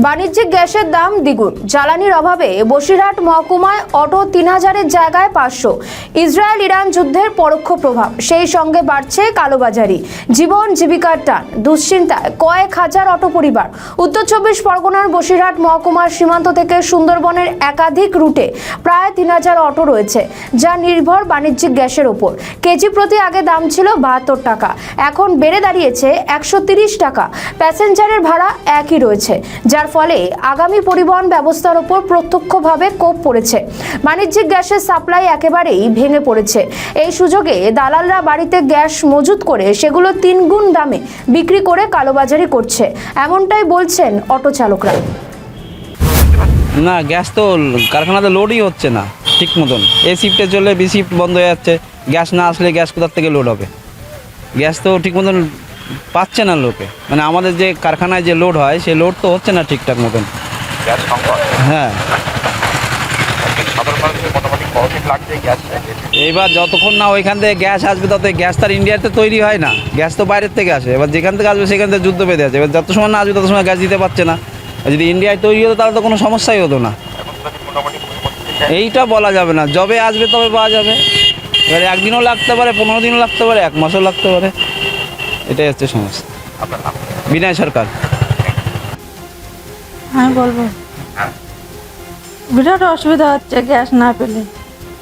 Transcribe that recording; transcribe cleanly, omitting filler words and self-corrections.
বাণিজ্যিক গ্যাসের দাম দ্বিগুণ, জ্বালানির অভাবে বসিরহাট মহকুমায় অটো ৩,০০০-এর জায়গায় ৫০০। ইসরায়েল ইরান যুদ্ধের পরোক্ষ প্রভাব, সেই সঙ্গে বাড়ছে কালোবাজারি, জীবন জীবিকার টান, দুশ্চিন্তায় কয়েক হাজার অটো পরিবার। উত্তর ২৪ পরগনার বসিরহাট মহকুমার সীমান্ত থেকে সুন্দরবনের একাধিক রুটে প্রায় ৩,০০০ অটো রয়েছে, যা নির্ভর বাণিজ্যিক গ্যাসের ওপর। কেজি প্রতি আগে দাম ছিল ৭২ টাকা, এখন বেড়ে দাঁড়িয়েছে ১৩০ টাকা। প্যাসেঞ্জারের ভাড়া একই রয়েছে, যার ফলে আগামী পরিবহন ব্যবস্থার উপর প্রত্যক্ষভাবে কোপ পড়েছে। বাণিজ্যিক গ্যাসের সাপ্লাই একেবারেই ভেঙে পড়েছে। এই সুযোগে দালালরা বাড়িতে গ্যাস মজুত করে সেগুলো ৩ গুণ দামে বিক্রি করে কালোবাজারি করছে, এমনটাই বলছেন অটো চালকরা। না, গ্যাস তো কারখানাতে লোডই হচ্ছে না ঠিক মতন। এ শিফটে চললে বি শিফট বন্ধ হয়ে যাচ্ছে। গ্যাস না আসলে গ্যাস কোথার থেকে লোড হবে? গ্যাস তো ঠিক মতন পাচ্ছে না লোকে, মানে আমাদের যে কারখানায় যে লোড হয় সেই লোড তো হচ্ছে না ঠিকঠাক মতন। হ্যাঁ, এবার যতক্ষণ না ওইখান থেকে গ্যাস আসবে তত গ্যাস তার ইন্ডিয়াতে তৈরি হয় না, গ্যাস তো বাইরের থেকে আসে। এবার যেখান থেকে আসবে সেখান থেকে যুদ্ধ বেঁধে আছে। এবার যত সময় না আসবে তত সময় গ্যাস দিতে পারছে না। যদি ইন্ডিয়ায় তৈরি হতো তাহলে তো কোনো সমস্যাই হতো না। এইটা বলা যাবে না, যবে আসবে তবে পাওয়া যাবে। এবার একদিনও লাগতে পারে, 15 দিনও লাগতে পারে, 1 মাসও লাগতে পারে। এটাই হচ্ছে সমস্যা। বিনয় সরকার। আমি বলবো বিরাট অসুবিধা হচ্ছে গ্যাস না পেলে।